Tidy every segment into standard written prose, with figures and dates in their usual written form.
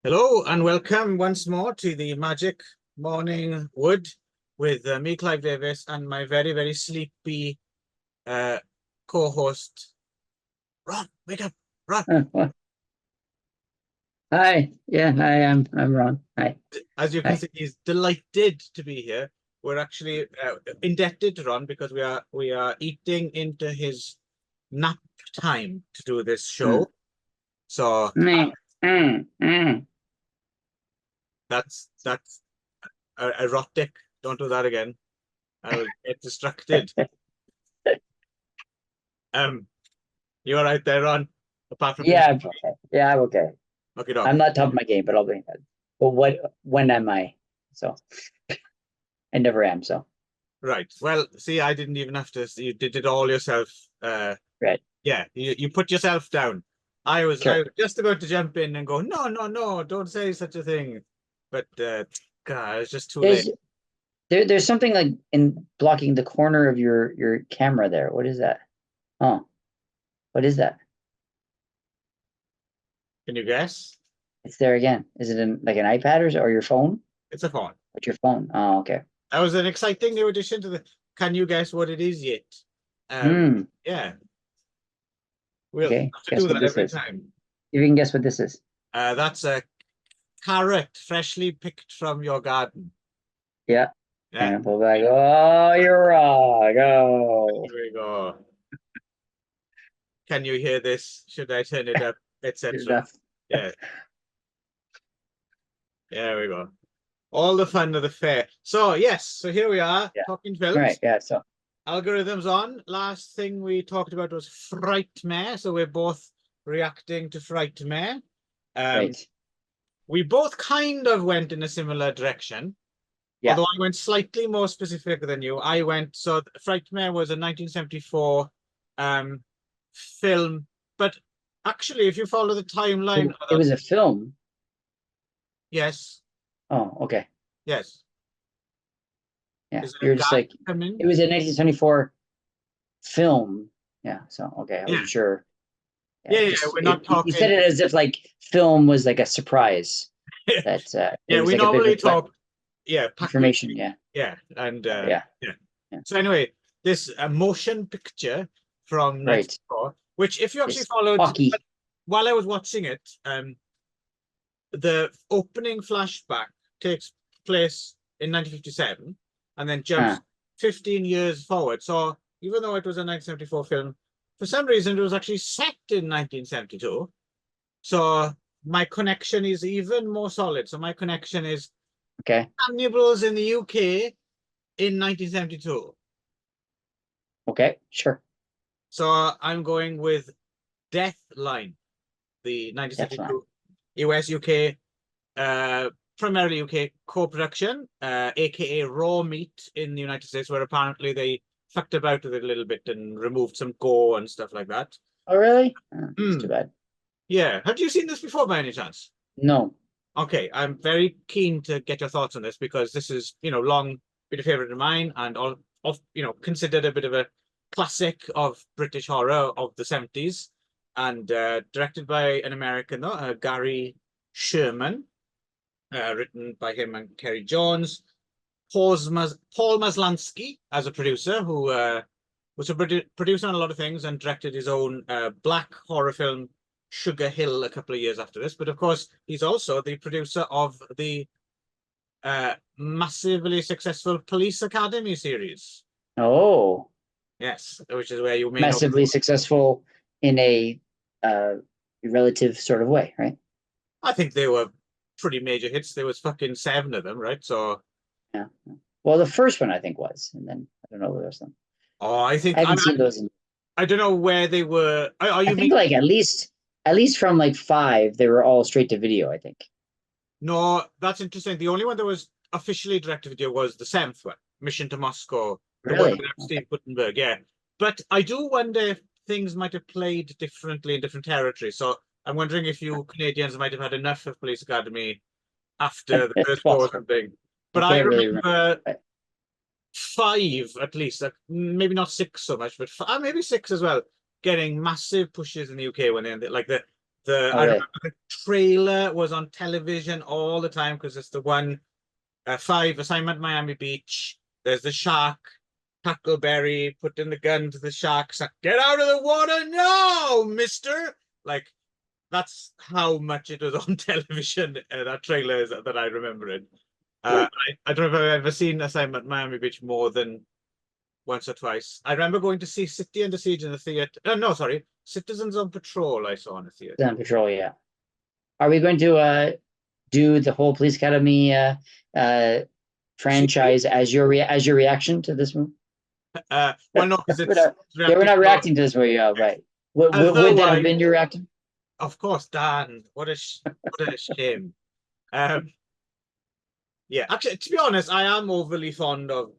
Hello and welcome once more to the Magic Morning Wood with me, Clive Davis, and my very sleepy co-host, Ron. Wake up, Ron. Hi, yeah, hi, I'm Ron. Hi, As you can hi. see, he's delighted to be here. We're actually indebted to Ron because we are eating into his nap time to do this show. So Mm, mm. that's erotic. Don't do that again. I will get distracted. You all right there, Ron? Apart from being Yeah, I'm okay. Yeah, I'm okay. okay, dog. I'm not top of my game, but I'll be. But when am I? So I never am. So Right. Well, see, I didn't even have to. You did it all yourself. right, Yeah, you put yourself down. I sure. was just about to jump in and go, no, don't say such a thing. But God, it's just too late. There's there's something like in blocking the corner of your camera there. What is that? Oh, what is that? Can you guess? It's there again. Is it like an iPad or your phone? It's a phone. What's your phone? Oh, okay. That was an exciting new addition to the. Can you guess what it is yet? Hmm. Yeah, we'll Okay. have to Guess do what that this every is. time. If you can guess what this is. That's a carrot freshly picked from your garden. Yeah. Yeah, And pull back. Oh, you're wrong. Oh. here we go. Can you hear this? Should I turn it up, etc.? Enough. Yeah, there we go. All the fun of the fair. So yes, so here we are Yeah. talking All right. films. Yeah. So Algorithms on. Last thing we talked about was Frightmare. So we're both reacting to Frightmare. Um, right. we both kind of went in a similar direction, Yeah. although I went slightly more specific than you. I went, so Frightmare was a 1974 um, film, but actually, if you follow the timeline, It was a film. yes, Oh, okay. yes. Yeah. Is there a You're just guy like coming? it was a 1974 film. Yeah. So okay, I Yeah, wasn't sure. yeah, Yeah. yeah. Just We're not you said talking. it as if like film was like a surprise. That it Yeah, was we like a bit normally of like talk. Yeah, information. packaging. Yeah. Yeah, and Yeah. yeah. Yeah. So anyway, this motion picture from Right. 94, which if you actually This followed hockey. while I was watching it, the opening flashback takes place in 1957 and then jumps Huh. 15 years forward. So even though it was a 1974 film, for some reason it was actually set in 1972. So my connection is even more solid. So my connection is Okay. Cannibals in the UK in 1972. Okay. Sure. So I'm going with Deathline, the Definitely. 1972 US UK primarily UK co-production, aka Raw Meat in the United States, where apparently they fucked about with it a little bit and removed some gore and stuff like that. Oh, really? Oh, that's too Mm, bad. yeah. Have you seen this before by any chance? No. Okay, I'm very keen to get your thoughts on this because this is, long been a favorite of mine and all of, considered a bit of a classic of British horror of the 70s and directed by an American, though, Gary Sherman, written by him and Kerry Jones. Paul Maslansky as a producer who was a producer on a lot of things and directed his own black horror film Sugar Hill a couple of years after this. But of course, he's also the producer of the massively successful Police Academy series. Oh. Yes, which is where you may know. Massively successful in a uh, relative sort of way, right? I think they were pretty major hits. There was fucking 7 of them, right? So, Yeah. Well, the first one I think was, and then I don't know the rest of them. oh, I haven't seen those. I don't know where they were. Are I you think making? like at least from like five, they were all straight to video. I think. No, that's interesting. The only one that was officially direct to video was the 7th one, Mission to Moscow, the one Really? with Okay. Steve Guttenberg. Yeah, but I do wonder if things might have played differently in different territories. So I'm wondering if you Canadians might have had enough of Police Academy after the It's first four or possible. something. I But I can't really remember. remember But 5 at least, like maybe not 6 so much, but maybe 6 as well, getting massive pushes in the UK when they like I Oh, really? remember the trailer was on television all the time because it's the one 5 Assignment Miami Beach. There's the shark, Huckleberry putting the gun to the shark, saying, "Get out of the water now, mister!" Like that's how much it was on television. That trailer is that I remember it. I don't know if I've ever seen Assignment Miami Beach more than once or twice. I remember going to see City Under Siege in the theater. No, sorry, Citizens on Patrol. I saw in the theater. On patrol, yeah. Are we going to do the whole Police Academy franchise as your reaction to this movie? Well, no, because it's Yeah, we're not reacting. reacting to this movie. Right. Would that have been your reaction? Of course, Dan. What a shame. Yeah, actually, to be honest, I am overly fond of,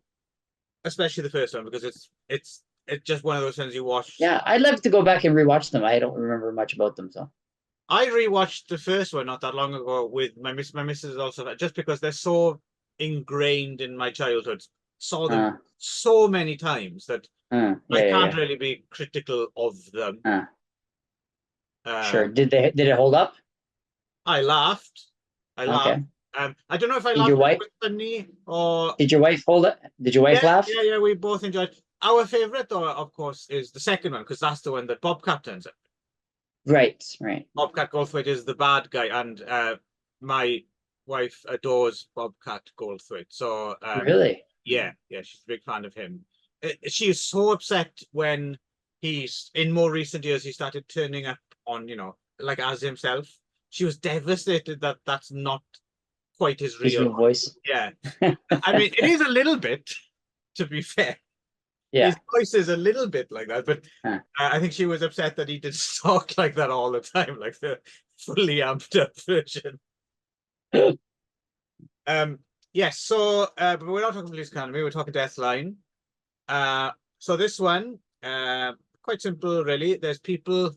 especially the first one, because it's just one of those things you watch. Yeah, I'd love to go back and rewatch them. I don't remember much about them, so. I rewatched the first one not that long ago with my missus also, just because they're so ingrained in my childhood. Saw them so many times that I can't really be critical of them. Sure. Did it hold up? I laughed. I laughed. Okay. I don't know if I Did laughed your wife? funny or Did your wife hold it? Did your wife laugh? Yeah, we both enjoyed. Our favorite, though, of course, is the second one because that's the one that Bobcat turns up. Right. Bobcat Goldthwait is the bad guy, and my wife adores Bobcat Goldthwait. So Really? yeah, she's a big fan of him. She is so upset when he's in more recent years he started turning up on, like as himself. She was devastated that that's not quite his real voice. Yeah, I mean it is a little bit, to be fair. Yeah. His voice is a little bit like that, but I think she was upset that he did talk like that all the time, like the fully amped up version. Yes, so but we're not talking Police Academy, we're talking Deathline. So this one, quite simple, really. There's people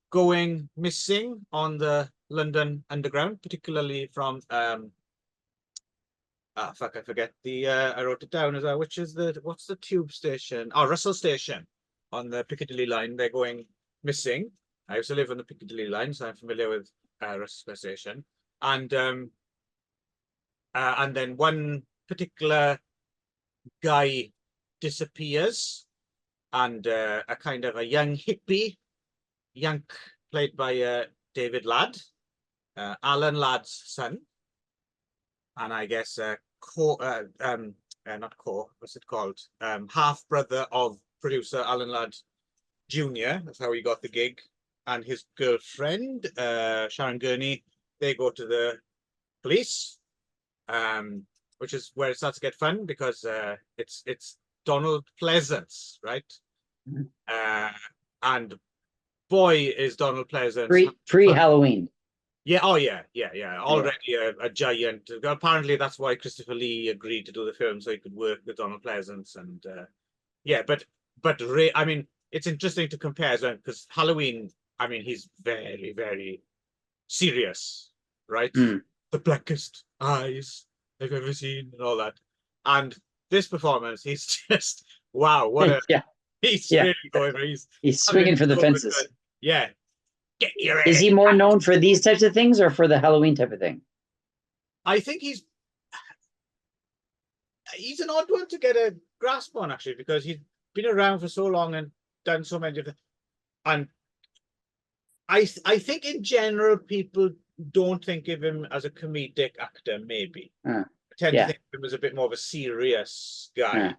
going missing on the London Underground, particularly from fuck, I forget the I wrote it down as well, which is what's the tube station? Oh, Russell Station on the Piccadilly line. They're going missing. I used to live on the Piccadilly line, so I'm familiar with Russell Station. And then one particular guy disappears, and a kind of a young hippie, Yank, played by David Ladd, Alan Ladd's son, and I guess not what's it called? Half brother of producer Alan Ladd Jr. That's how he got the gig. And his girlfriend, Sharon Gurney, they go to the police, which is where it starts to get fun because it's Donald Pleasance, right? And boy, is Donald Pleasance pre-Halloween. Yeah, oh yeah. Already a giant. Apparently, that's why Christopher Lee agreed to do the film so he could work with Donald Pleasance, and I mean, it's interesting to compare as well because Halloween. I mean, he's very, very serious, right? The blackest eyes I've ever seen, and all that. And this performance, he's just wow. What a he's really going. He's swinging for the fences. Yeah. Get your Is he more known for these types of things or for the Halloween type of thing? I think he's an odd one to get a grasp on, actually, because he's been around for so long and done so many of them. And I think in general people don't think of him as a comedic actor, maybe. I tend to think of him as a bit more of a serious guy.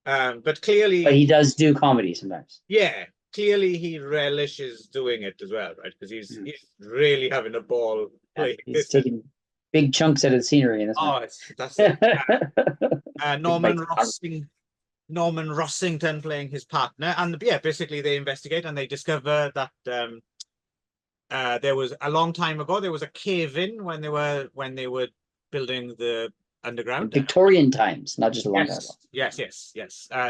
But clearly... But he does do comedy sometimes. Yeah, clearly he relishes doing it as well, right? Because he's really having a ball playing he's taking big chunks out of the scenery in this one. That's Norman Rossington playing his partner, and basically they investigate and they discover that there was a long time ago there was a cave-in when they were building the underground. Victorian times, not just a long time ago. Yes,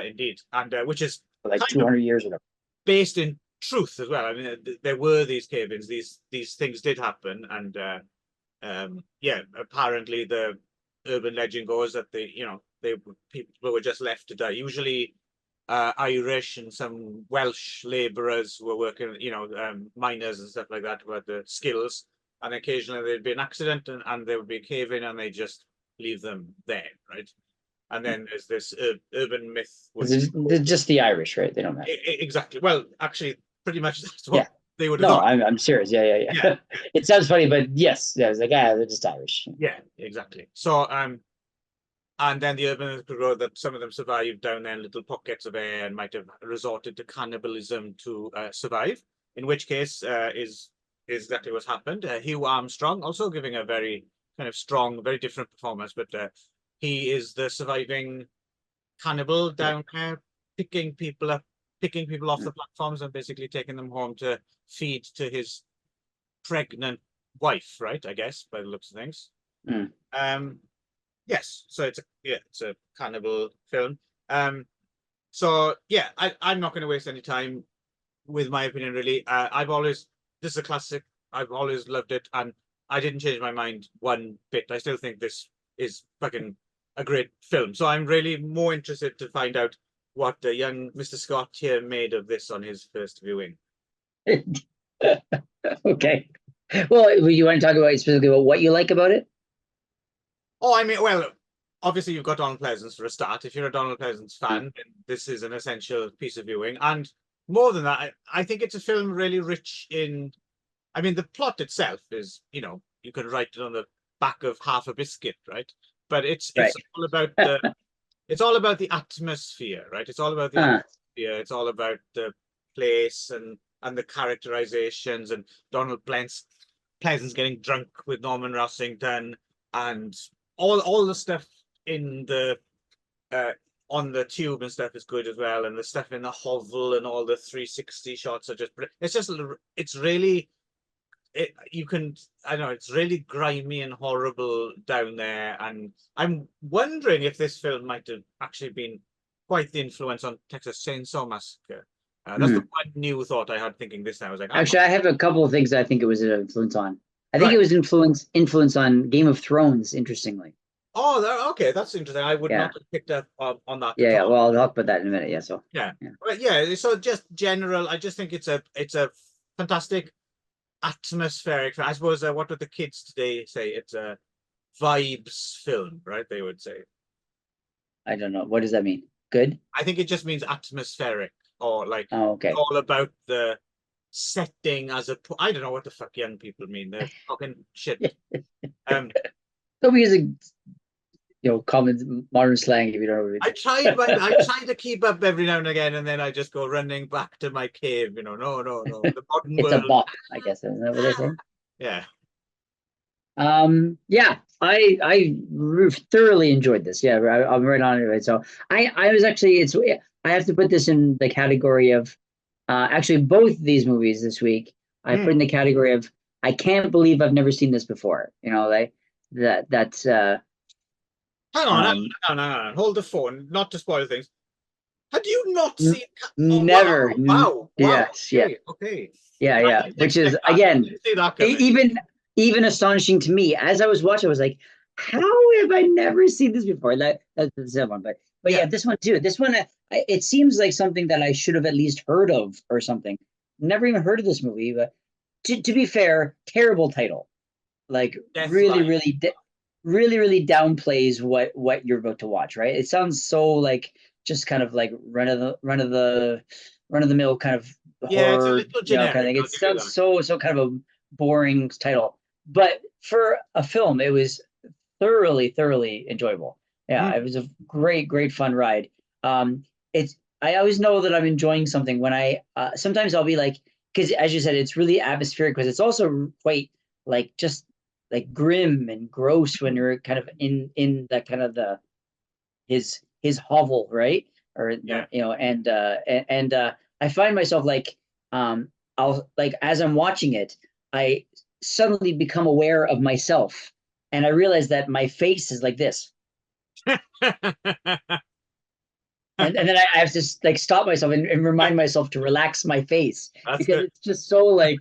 indeed, and which is like 200 years ago. Based in truth as well. I mean, there were these cave-ins. These things did happen, and apparently the urban legend goes that people were just left to die. Usually, Irish and some Welsh labourers who were working, miners and stuff like that, about the skills. And occasionally there'd be an accident and there would be a cave in and they just leave them there, right? And then there's this urban myth. They're just the Irish, right? They don't matter. Exactly. Well, actually, pretty much that's what Yeah. they would have No, thought. I'm serious. Yeah. Yeah. It sounds funny, but yes, I was like, they're just Irish. Yeah, exactly. So, and then the urban wrote that some of them survived down there in little pockets of air and might have resorted to cannibalism to survive. In which case, is exactly what's happened. Hugh Armstrong also giving a very kind of strong, very different performance, but he is the surviving cannibal down there, picking people off the platforms and basically taking them home to feed to his pregnant wife, right? I guess by the looks of things. Yes, so it's a cannibal film. So yeah, I'm not going to waste any time with my opinion. Really, this is a classic. I've always loved it, and I didn't change my mind one bit. I still think this is fucking a great film. So I'm really more interested to find out what the young Mr. Scott here made of this on his first viewing. Okay. Well, you want to talk about specifically about what you like about it? Oh, I mean, well, obviously you've got Donald Pleasance for a start. If you're a Donald Pleasance fan, then this is an essential piece of viewing. And more than that, I think it's a film really rich in. I mean, the plot itself is, you could write it on the back of half a biscuit, right? But it's all about the atmosphere, right? It's all about the atmosphere. It's all about the place and the characterizations and Donald Pleasance getting drunk with Norman Rossington and all the stuff in the on the tube and stuff is good as well, and the stuff in the hovel and all the 360 shots are just it's really it's really grimy and horrible down there, and I'm wondering if this film might have actually been quite the influence on Texas Chainsaw Massacre. That's the one new thought I had thinking this time. I was like, actually, I have a couple of things I think it was an influence on. I think it was influence on Game of Thrones, interestingly. Oh, okay, that's interesting. I would not have picked up on that. Yeah. Well, I'll talk about that in a minute. Yeah. So. Yeah. So just general, I just think it's a fantastic atmospheric. I suppose what would the kids today say? It's a vibes film, right? They would say. I don't know. What does that mean? Good. I think it just means atmospheric, or like okay. all about the setting I don't know what the fuck young people mean. They're fucking shit. Don't be using common modern slang if you don't know. I try to keep up every now and again, and then I just go running back to my cave. No. The modern it's world. A bop, I guess. Isn't that what they say? Yeah. Yeah. I thoroughly enjoyed this. Yeah, I'm right on it. Right. So I was actually I have to put this in the category of actually both these movies this week. I put in the category of I can't believe I've never seen this before. That's. Hang on. Hold the phone. Not to spoil things. Had you not seen? Never. Wow. Yes. Okay. Yeah. Which is again even astonishing to me. As I was watching, I was like, "How have I never seen this before?" That's the second one, but yeah, this one too. This one, it seems like something that I should have at least heard of or something. Never even heard of this movie, but to be fair, terrible title. Like really downplays what you're about to watch, right? It sounds so like just kind of like run of the mill kind of horror, it's a little generic, kind of thing. It sounds so kind of a boring title, but for a film, it was thoroughly enjoyable. Yeah, it was a great fun ride. I always know that I'm enjoying something when I sometimes I'll be like, because as you said, it's really atmospheric, because it's also quite like just like grim and gross when you're kind of in that kind of his hovel, right? Or and I find myself like I'll like as I'm watching it, I suddenly become aware of myself, and I realize that my face is like this. And then I have to like stop myself and remind myself to relax my face. That's because good. It's just so like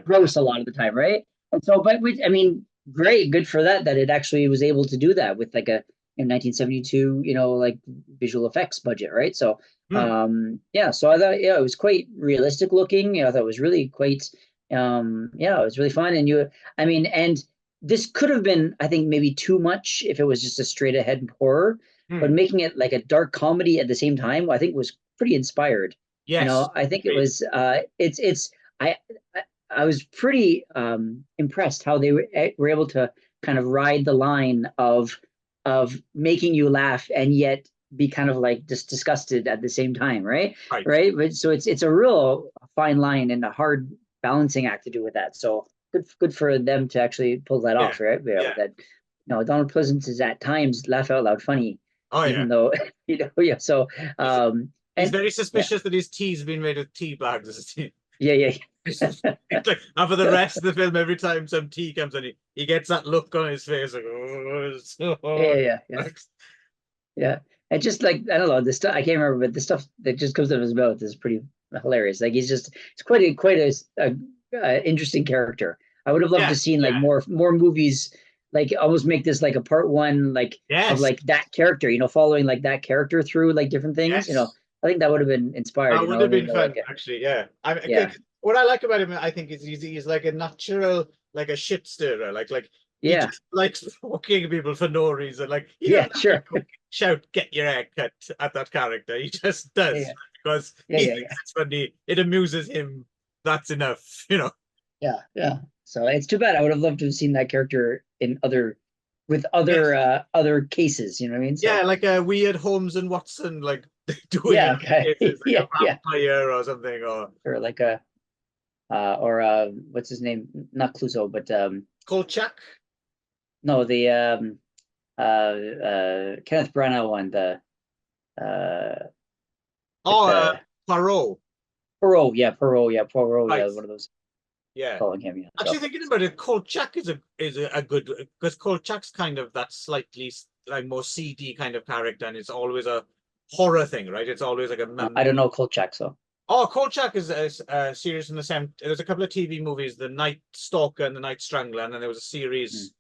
gross a lot of the time, right? And so, but I mean, great, good for that it actually was able to do that with like a in 1972, like visual effects budget, right? So Hmm. yeah, so I thought, yeah, it was quite realistic looking. I thought it was really quite yeah, it was really fun. And I mean, and this could have been, I think, maybe too much if it was just a straight ahead horror, but Hmm. making it like a dark comedy at the same time, I think was pretty inspired. Yes. I think it Agreed. was it's I I was pretty impressed how they were able to kind of ride the line of making you laugh and yet be kind of like just disgusted at the same time, right? Right. Right. But so it's a real fine line and a hard balancing act to do with that. So good for them to actually pull that Yeah. off, right? Yeah, Yeah. with that, Donald Pleasance is at times laugh out loud funny, Oh yeah. even though yeah. So He's he's and very yeah, suspicious that his tea's been made of tea bags. yeah, yeah, It's like, and for the rest of the film, every time some tea comes in, he gets that look on his face, like, oh, it's so yeah, hard. yeah, yeah. Yeah. And just like I don't know, the stuff I can't remember, but the stuff that just comes out of his mouth is pretty hilarious. Like it's quite a interesting character. I would have loved to Yeah, seen like yeah, more movies, like almost make this like a part one like of yes, like that character, following like that character through like different things. yes. I think that would have been inspired. That would I have mean, been like fun, actually. Yeah, yeah, what I like about him, I think, is he's like a natural, like a shit stirrer. Like he yeah, just likes provoking people for no reason. Like he yeah, doesn't have to sure, go shout, "Get your hair cut" at that character. He just does yeah, because yeah, he yeah, thinks yeah, it's funny. It amuses him. That's enough, you know. yeah, yeah. So it's too bad. I would have loved to have seen that character in with Yes. other cases. You know what I mean? Yeah, So. like a weird Holmes and Watson, like doing Yeah, it okay. cases like Yeah, a yeah. vampire or something, or Or like a or what's his name? Not Clouseau, but Kolchak. no, the Kenneth Branagh one, the uh with Oh, the Poirot. Poirot, yeah, Poirot, yeah, Right. one of those Yeah. calling him, yeah. Actually, So thinking about it, Kolchak is a good because Kolchak's kind of that slightly like more seedy kind of character, and it's always a horror thing, right? It's always like a I don't know Kolchak, so Oh, Kolchak is a series in the same. There's a couple of TV movies, The Night Stalker and The Night Strangler, and then there was a mm, series,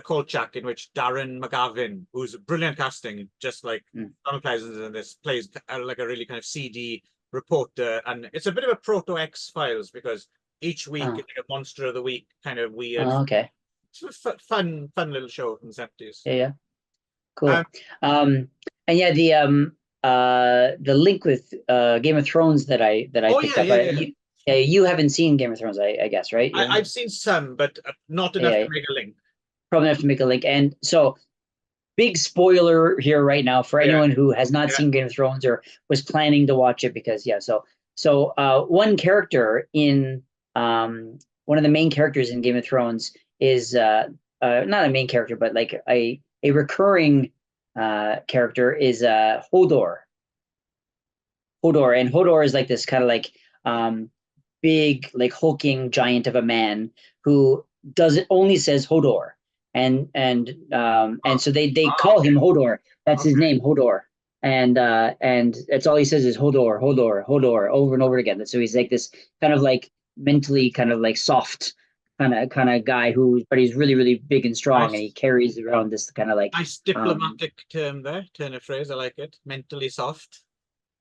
Kolchak, in which Darren McGavin, who's brilliant casting, just like mm. Donald Pleasence in this, plays like a really kind of seedy reporter, and it's a bit of a proto X Files because each week Oh, it's like a monster of the week kind of weird, okay. it's a fun little show in the 70s. Yeah, yeah. Um, Cool. And yeah, the link with Game of Thrones that I oh picked yeah, up, yeah, yeah. you haven't seen Game of Thrones, I guess, right? You I've haven't? seen some, but not enough Yeah, to make a link. probably have to make a link. And so, big spoiler here right now for Yeah, anyone who has not yeah. seen Game of Thrones or was planning to watch it, because yeah, one character in one of the main characters in Game of Thrones is not a main character, but like a recurring character is Hodor. Hodor, and Hodor is like this kind of like big, like hulking giant of a man who does it only says Hodor, and Oh, so they ah, call him Hodor. That's his okay. name, Hodor, and that's all he says is Hodor, Hodor, Hodor over and over again. So he's like this kind of like mentally kind of like soft kind of guy but he's really really big and strong, and he Nice, carries around this kind of like nice um diplomatic term there, turn of phrase. I like it. Mentally soft.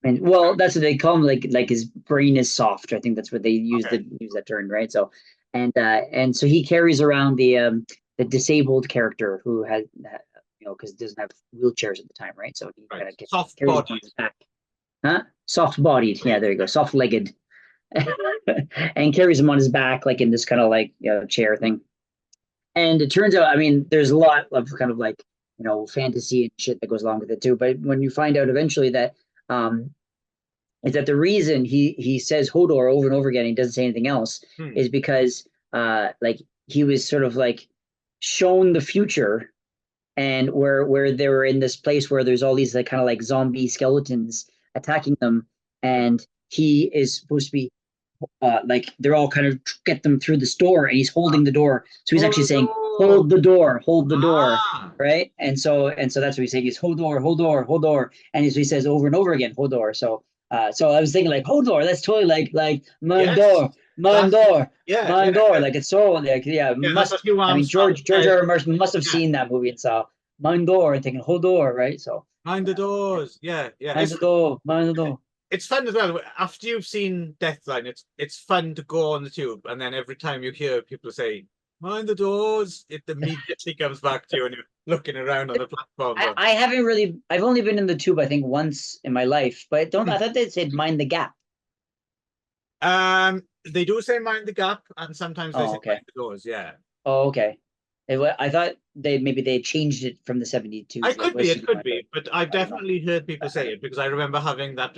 And well, that's what they call him. Like his brain is soft. I think that's what they Okay. use that term, right? So, and so he carries around the disabled character who has because doesn't have wheelchairs at the time, right? So he Right. kind of Soft carries him on bodied. his back, huh? Soft bodied, yeah, there you go, soft legged, and carries him on his back like in this kind of like chair thing. And it turns out, I mean, there's a lot of kind of like fantasy and shit that goes along with it too. But when you find out eventually that um is that the reason he says Hodor over and over again, he doesn't say anything else, Hmm. is because like he was sort of like shown the future, and where they were in this place where there's all these like kind of like zombie skeletons attacking them, and he is supposed to be like they're all kind of get them through this door, and he's holding the door, so he's actually Oh saying no. hold the door, Ah. right? And so that's what he's saying, he's Hodor, and he says over and over again Hodor. So I was thinking like Hodor, that's totally like Yes. Mandor, That's Mandor, yeah, yeah, Mandor, yeah. like it's so like yeah Yeah, that's must what Hugh I mean Armstrong George said. R. R. Martin must have Yeah. seen that movie and saw mind door, and thinking hold door, right? So Mind the doors. Yeah, yeah. mind the door, mind the door. It's fun as well. After you've seen Deathline, it's fun to go on the tube, and then every time you hear people say "mind the doors," it immediately comes back to you, and you're looking around on the platforms. I haven't really. I've only been in the tube, I think, once in my life. But don't I thought they said mind the gap. They do say "mind the gap," and sometimes they Oh, say okay. "mind the doors." Yeah, Oh, okay. I thought they changed it from the 72s. Like it Western could mind, but be, but I've I don't know. definitely heard people say it because I remember having that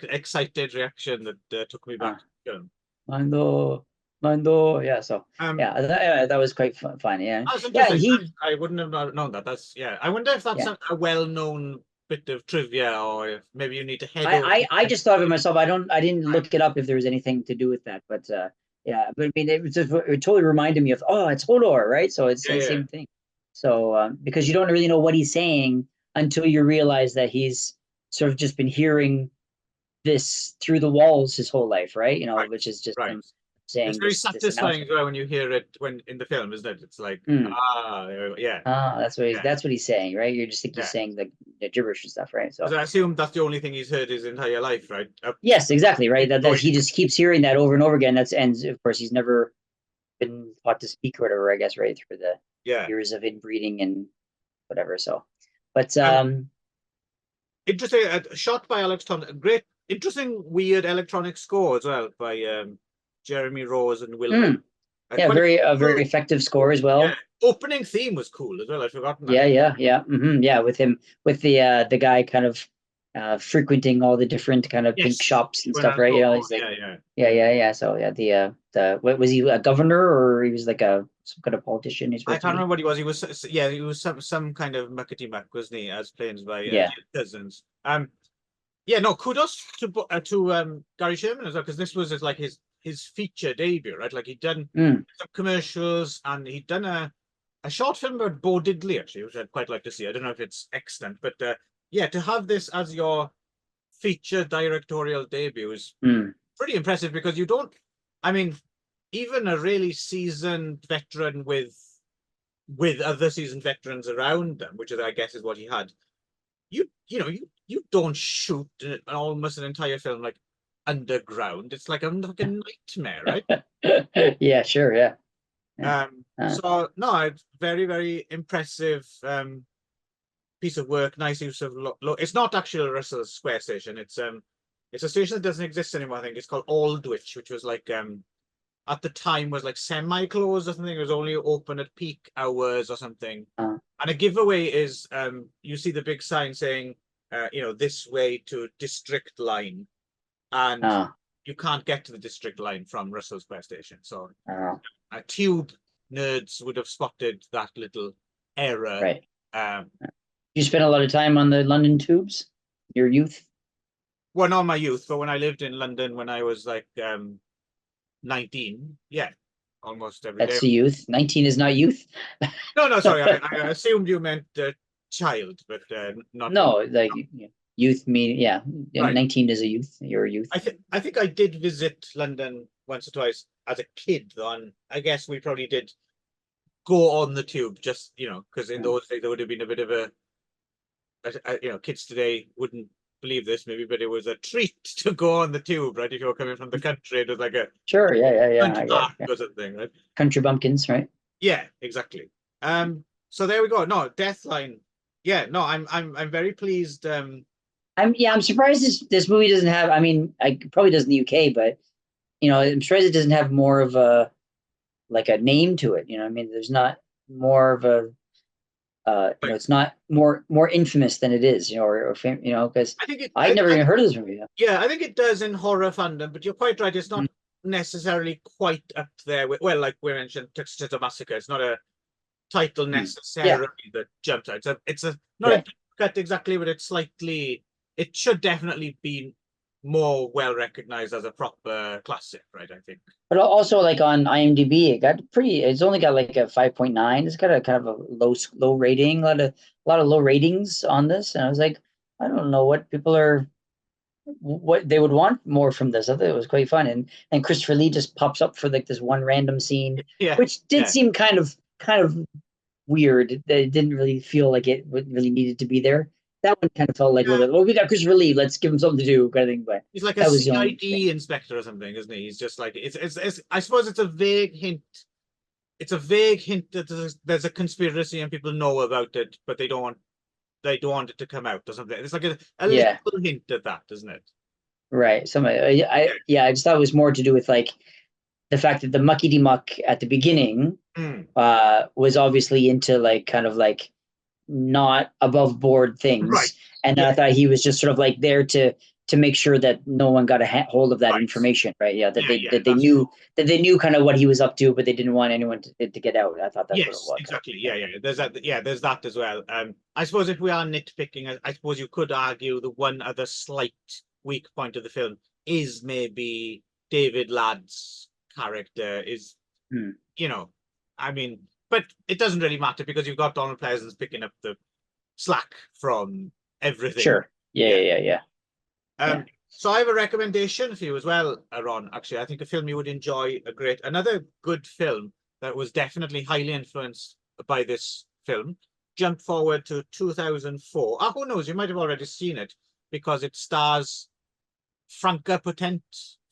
excited reaction that took me back Uh, to the film. Mando, Mando. Yeah. So Um, yeah, that was quite fun. Yeah. that's Yeah. interesting. I wouldn't have known that. That's yeah. I wonder if that's Yeah. a well-known bit of trivia, or if maybe you need to head over. I just thought of it myself. I didn't look it up if there was anything to do with that, but yeah, but I mean, it totally reminded me of, oh, it's Hodor, right? So it's Yeah, the yeah, same thing. So because you don't really know what he's saying until you realize that he's sort of just been hearing this through the walls his whole life, right? right, Which is just right. him It's saying very this satisfying as announcement. well when you hear it when in the film, isn't it? It's like Mm. yeah, Ah, yeah, that's what he's saying, right? You just think he's yeah. saying the gibberish and stuff, right? Because So I assume that's the only thing he's heard his entire life, right? Up yes, exactly, right. That going, he just keeps hearing that over and over again. That's and of course he's never been taught to speak or whatever, I guess, right through the yeah. years of inbreeding and whatever. So, but Um, interesting. Shot by Alex Thompson. Great, interesting, weird electronic score as well by Jeremy Rose and Will Hay. yeah, Quite a cool. very effective score as Yeah, well. opening theme was cool as well. I'd forgotten that. Yeah, with him with the guy kind of frequenting all the different kind of pink Yes, shops and when stuff, I right? go, He's like, yeah, yeah. yeah. So yeah, the what was he, a governor, or he was like a some kind of politician he's I supposed to can't be? remember what he was. He was yeah, he was some kind of muckety muck, wasn't he? As played by Yeah. Jim Cousins. Yeah, no, kudos to Gary Sherman as well, because this was like his feature debut, right? Like he'd done Mm. some commercials and he'd done a short film about Bo Diddley actually, which I'd quite like to see. I don't know if it's extant, but yeah, to have this as your feature directorial debut is Mm. pretty impressive because you don't. I mean, even a really seasoned veteran with other seasoned veterans around them, which is I guess is what he had. You don't shoot almost an entire film like underground. It's like a nightmare, right? Yeah, sure, yeah. Yeah. So no, it's very impressive piece of work. Nice use of it's not actually Russell's Square Station. It's a station that doesn't exist anymore. I think it's called Aldwych, which was like at the time was like semi-closed or something. It was only open at peak hours or something. And a giveaway is you see the big sign saying this way to District Line, and you can't get to the District Line from Russell Square Station. So tube nerds would have spotted that little error. Right. Um, You spent a lot of time on the London tubes, your youth? well, not my youth, but when I lived in London when I was like 19, yeah, almost every day. That's the youth. 19 is not youth. No, sorry, I assumed you meant child, but not. No, like youth mean, yeah. Right. 19 is a youth. You're a youth. I think I did visit London once or twice as a kid, though, and I guess we probably did go on the tube just because in those days there would have been a bit of kids today wouldn't believe this maybe, but it was a treat to go on the tube, right? If you were coming from the country, it was like a sure, yeah. park or something, right? Country bumpkins, right? Yeah, exactly. So there we go. No, Deathline. Yeah, no, I'm very pleased. I'm surprised this movie doesn't have. I mean, it probably does in the UK, but I'm surprised it doesn't have more of a like a name to it. I mean, there's not more of a it's not more infamous than it is, or because I'd never even heard of this movie. Yeah, I think it does in horror fandom, but you're quite right. It's not necessarily quite up there with, well, like we mentioned, Texas Massacre. It's not a title necessarily that jumped out. It's a not a cut exactly, but it's slightly. It should definitely be more well recognized as a proper classic, right? I think. But also, like on IMDb, it got pretty. It's only got like a 5.9. It's got a kind of a low rating. A lot of low ratings on this, and I was like, I don't know what people are, what they would want more from this. I thought it was quite fun, and Christopher Lee just pops up for like this one random scene, which did seem kind of weird. That it didn't really feel like it really needed to be there. That one kind of felt like a little bit. Well, we got Christopher Lee. Let's give him something to do, kind of thing. But He's like a that was the only thing. CID inspector or something, isn't he? He's just like it's I suppose it's a vague hint. It's a vague hint that there's a conspiracy and people know about it, but they don't want it to come out or something. It's like a Yeah, little hint at that, isn't it? right. I just thought it was more to do with like the fact that the muckety muck at the beginning Mm. was obviously into like kind of like not above board Right. things, and then Yeah. I thought he was just sort of like there to make sure that no one got a hold of that Right. information, right? Yeah, Yeah. Yeah. they That's knew kind of what he was up to, but they didn't want anyone to get out. I thought that's what it yes, was. exactly. Yeah. Yeah. There's that. Yeah. There's that as well. I suppose if we are nitpicking, I suppose you could argue the one other slight weak point of the film is maybe David Ladd's character is, Hmm. you know, I mean, but it doesn't really matter because you've got Donald Pleasance picking up the slack from everything. Sure. Yeah, Yeah. yeah, yeah, yeah. Yeah. So I have a recommendation for you as well, Ron. Actually, I think a film you would enjoy another good film that was definitely highly influenced by this film. Jump forward to 2004. Ah, who knows? You might have already seen it because it stars Franca Potent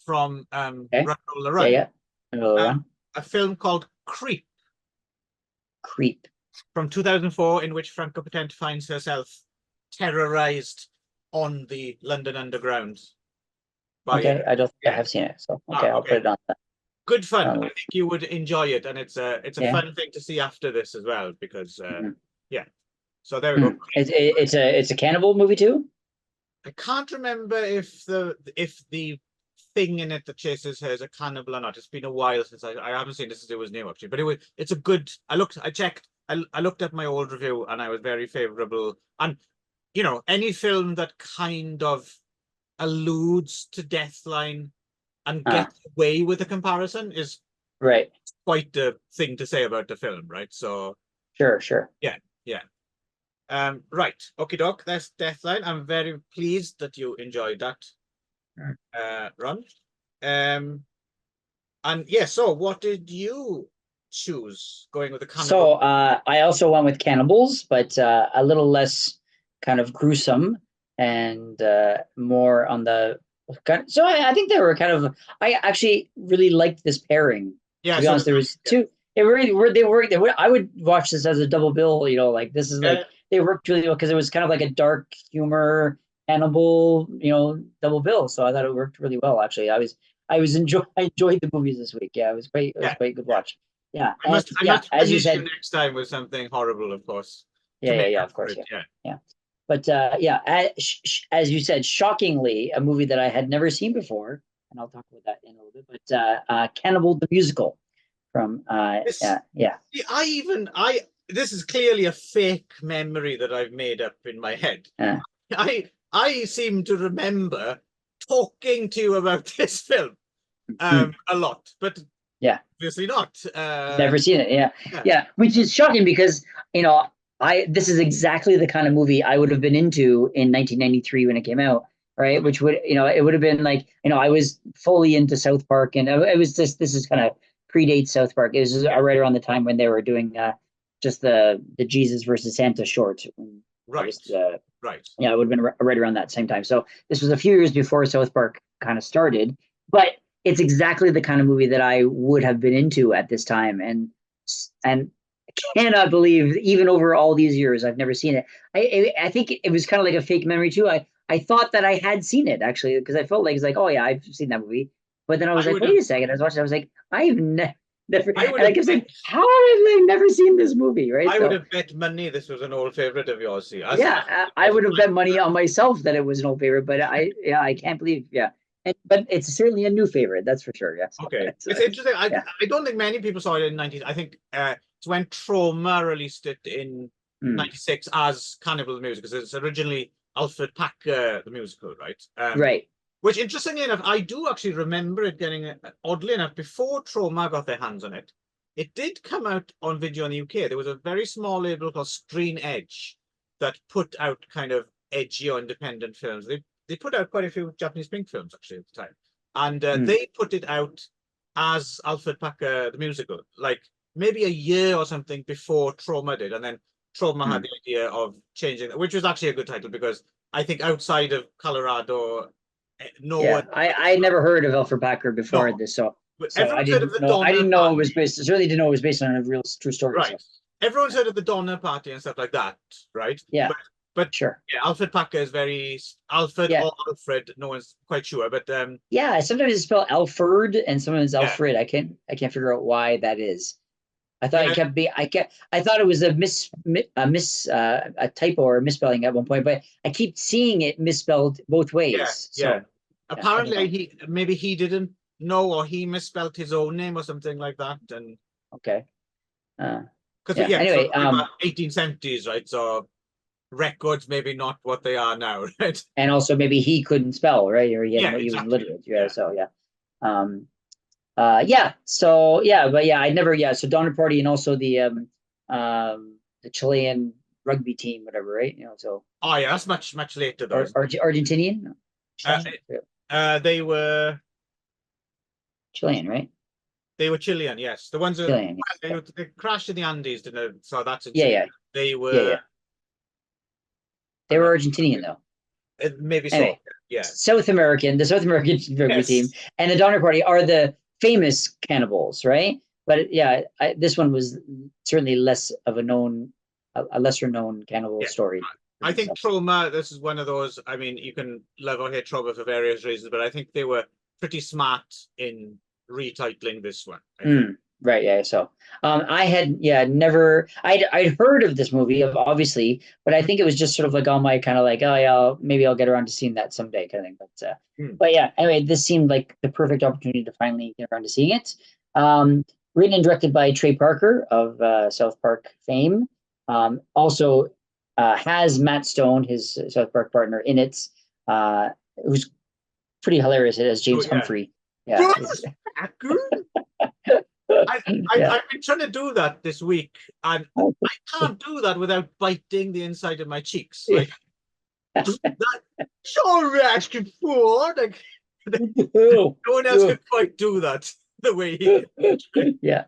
from Okay. Run Lola Yeah, Run. yeah. Another one. A film called Creep Creep. from 2004, in which Franca Potent finds herself terrorized on the London Underground by Okay, I don't think I yeah. have seen it, so okay, I'll put Okay. it on that. Good fun. I think you would enjoy it, and it's a Yeah. fun thing to see after this as well because Mhm. yeah. So there we go. It's a cannibal movie too. I can't remember if the thing in it that chases her is a cannibal or not. It's been a while since I haven't seen this since it was new actually, but it's a good. I checked. I looked at my old review and I was very favorable. And you know, any film that kind of alludes to Deathline and gets away with the comparison is Right. quite the thing to say about the film, right? So Sure. yeah, yeah. Right. Okay, doc, that's Deathline. I'm very pleased that you enjoyed that, Ron. And yeah, so what did you choose going with the cannibal? So I also went with cannibals, but a little less kind of gruesome and more on the so I think they were kind of I actually really liked this pairing. Yeah, To be so honest, there was two. It really were they were I would watch this as a double bill, like this is like they worked really well because it was kind of like a dark humor cannibal, double bill. So I thought it worked really well actually. I enjoyed the movies this week. Yeah, it was quite a good watch. Yeah, I must as you punish you said, next time with something horrible, of course, to yeah, make up of for course, it. Yeah. yeah. But yeah, as you said, shockingly, a movie that I had never seen before, and I'll talk about that in a little bit. But Cannibal the musical from This, yeah. this is clearly a fake memory that I've made up in my head. I seem to remember talking to you about this film a lot, but yeah, obviously not. Never seen it. Yeah, which is shocking because this is exactly the kind of movie I would have been into in 1993 when it came out, right? Which would it would have been like I was fully into South Park, and it was just this is kind of predates South Park. It was just right around the time when they were doing just the Jesus versus Santa short. Right. Was, right. Yeah, it would have been right around that same time. So this was a few years before South Park kind of started, but it's exactly the kind of movie that I would have been into at this time, and cannot believe even over all these years I've never seen it. I think it was kind of like a fake memory too. I thought that I had seen it actually because I felt like it's like, oh yeah, I've seen that movie, but then I was like, wait a second, I was watching, I was like, I've never. And I kept saying, how have I never seen this movie? Right? I would have bet money this was an old favorite of yours. See, I would have bet money on myself that it was an old favorite, but I can't believe, but it's certainly a new favorite, that's for sure. Yes. Okay, it's interesting. I don't think many people saw it in '90s. I think it's when Trauma released it in '96 as Cannibal the Musical, because it's originally Alfred Packer the musical, right? Right. Which, interestingly enough, I do actually remember it getting, oddly enough, before Trauma got their hands on it. It did come out on video in the UK. There was a very small label called Screen Edge that put out kind of edgy or independent films. They put out quite a few Japanese pink films actually at the time, and they put it out as Alfred Packer the musical. Like maybe a year or something before Trauma did, and then Trauma had Hmm. the idea of changing it, which was actually a good title because I think outside of Colorado, no Yeah, one I never heard of Alfred Packer before no, this, so but I everyone's heard of didn't the know. I Donner didn't know it was Party, based. Certainly didn't know it was based on a real true story. right? So Everyone's yeah, heard of the Donner Party and stuff like that, right? yeah, But sure. yeah, Alfred Packer is very Alfred Yeah, or Alfred. No one's quite sure, but yeah. Sometimes it's spelled Alfred and sometimes yeah, Alfred. I can't figure out why that is. I thought it yeah, kept being. I thought it was a typo or a misspelling at one point, but I keep seeing it misspelled both yeah, ways. yeah. So yeah, I don't Apparently, know. he didn't know, or he misspelled his own name or something like that, and Okay. Uh, because yeah. yeah, so Anyway, 1870s, right? So records maybe not what they are now, right? and also maybe he couldn't spell, right? Or Yeah, he was exactly. illiterate. Yeah. Yeah. So yeah. Um, yeah. So yeah, but yeah, I never. Yeah. So Donner Party and also the Chilean rugby team, whatever, right? So Oh yeah, that's much later though. Isn't Argentinian, no, it? Chilean, yeah, They were Chilean, right? Chilean, yes. The ones that Chilean. Yeah. they crashed in the Andes, didn't they? So that's in Yeah. Chile. Yeah. They Yeah. were. Yeah. They I'm were not. Argentinian though. Maybe so. Anyway, Yeah. South American, the South American rugby team, Yes. and the Donner Party are the famous cannibals, right? But yeah, this one was certainly less of a lesser known cannibal Yeah. story. I think So, Trauma. This is one of those. I mean, you can love or hate Trauma for various reasons, but I think they were pretty smart in retitling this one. I think. right, yeah. So, I had never. I'd heard of this movie, obviously, but I think it was just sort of like on my kind of like, oh yeah, maybe I'll get around to seeing that someday kind of thing. Hmm. But yeah, anyway, this seemed like the perfect opportunity to finally get around to seeing it. Um, Written and directed by Trey Parker of South Park fame. Also has Matt Stone, his South Park partner, in it, who's pretty hilarious as Oh James yeah. Humphrey. Yeah, yeah. I've been trying to do that this week, and I can't do that without biting the inside of my cheeks. Like that, you're asking for. Like, no one else could quite do that the way he can. Yeah.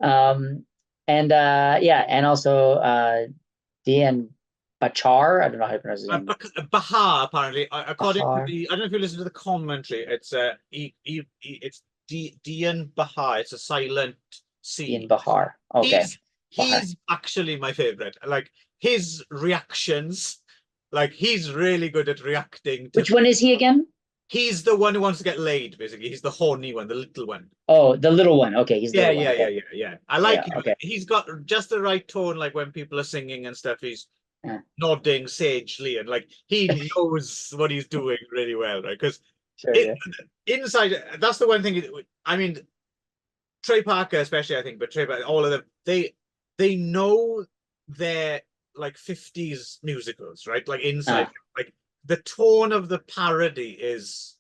And yeah, and also Dean Bachar. I don't know how to pronounce his name. Bahar, apparently, according to Bahar. the, I don't know if you listen to the commentary. It's it's Dian Bahar. It's a silent Dean C. Bahar. Okay. Bahar. He's actually my favorite. Like his reactions, like he's really good at reacting to. Which one is he again? He's the one who wants to get laid, basically. He's the horny one, the little one. Oh, the little one. Okay, he's the Yeah, little one. yeah, yeah, Okay. yeah, yeah. I like Yeah. him. Okay. He's got just the right tone, like when people are singing and stuff. He's Yeah. nodding sagely, and like he knows what he's doing really well, right? Because Sure. Yeah. inside, that's the one thing. I mean, Trey Parker, especially, I think, but Trey Parker, all of them, they know their like 50s musicals, right? Like inside, like the tone of the parody is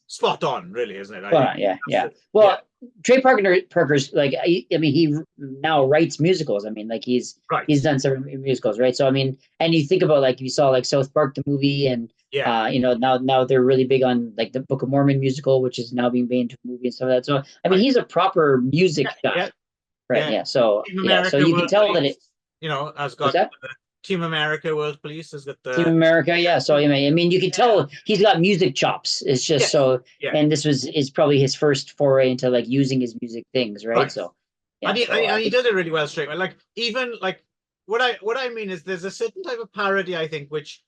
spot on, really, isn't it? I think Yeah, yeah. Well, Trey Parker's like, I mean, he now writes musicals. I mean, like right. he's done several musicals, right? So I mean, and you think about like you saw like South Park the movie, and Yeah. now they're really big on like the Book of Mormon musical, which is now being made into a movie and stuff like that. So I mean, he's a proper music guy, right? Yeah. So Team so America you can World tell that Police, it has what's got that? Team America World Police has got Team the America, yeah. So I mean, you can tell he's got music chops. It's just so, yeah. and this is probably his first foray into like using his music things, right? Right. So, And he does it really well straight away. Like even like what I mean is there's a certain type of parody I think which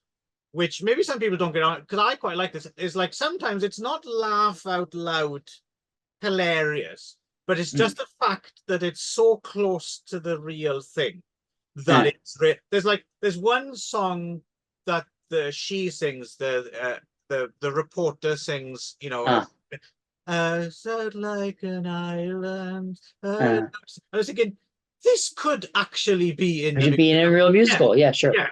maybe some people don't get on, because I quite like this, is like sometimes it's not laugh out loud hilarious, but it's just the fact that it's so close to the real thing that there's one song that she sings, the reporter sings, "Out like an island." I was thinking this could actually be in the being a real musical, yeah, sure. yeah.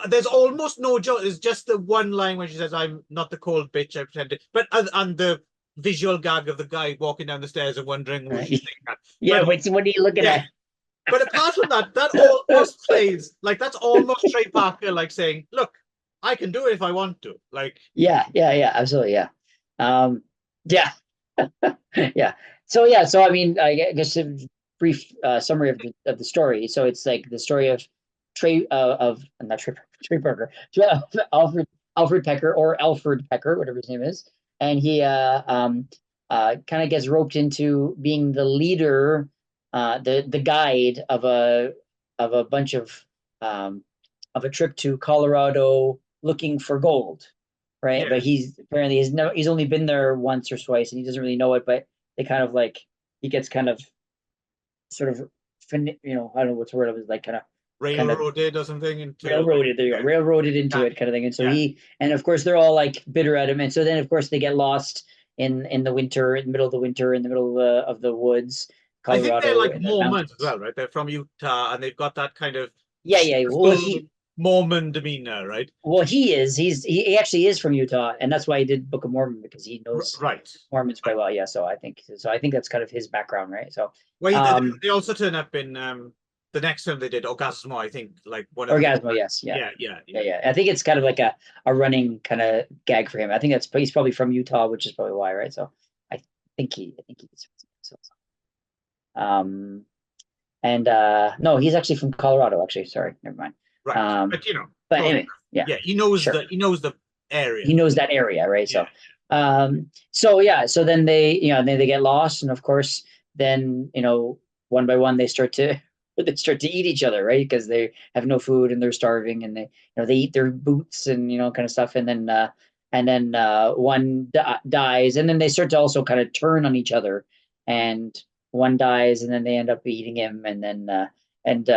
There's almost no joke. It's just the one line when she says, "I'm not the cold bitch I pretended," but and the visual gag of the guy walking down the stairs and wondering who she's thinking at. Yeah, But, what are you looking at? but apart from that, that almost plays like that's almost Trey Parker like saying, "Look, I can do it if I want to." Like, yeah, absolutely, yeah, yeah, yeah. So I mean, I guess brief summary of the story. So it's like the story of not Trey Parker, Alfred Pecker, or Alfred Pecker, whatever his name is, and he kind of gets roped into being the leader, the guide of a bunch of a trip to Colorado looking for gold, right? Yeah. But he's only been there once or twice, and he doesn't really know it. But they kind of like he gets kind of sort of I don't know what's the word. It was like kind of Railroaded or something into railroaded. There you go, railroaded into it, kind of thing. And so and of course they're all like bitter at him, and so then of course they get lost in the winter, in the middle of the winter, in the middle of the woods, Colorado. I think they're like Mormons as well, right? They're from Utah, and they've got that kind of yeah. Well, Mormon demeanor, right? Well, he actually is from Utah, and that's why he did Book of Mormon, because he knows Mormons quite well. Yeah, so I think that's kind of his background, right? So they also turn up in the next film they did, Orgasmo. I think like one of Orgasmo, yes, yeah. I think it's kind of like a running kind of gag for him. I think he's probably from Utah, which is probably why, right? So I think he's no, he's actually from Colorado. Actually, sorry, never mind. Right, but anyway, he knows the area. He knows that area, right? So, so then they get lost, and of course, then one by one they start to eat each other, right? Because they have no food and they're starving, and they eat their boots and kind of stuff, and then one dies, and then they start to also kind of turn on each other, and one dies, and then they end up eating him, and then and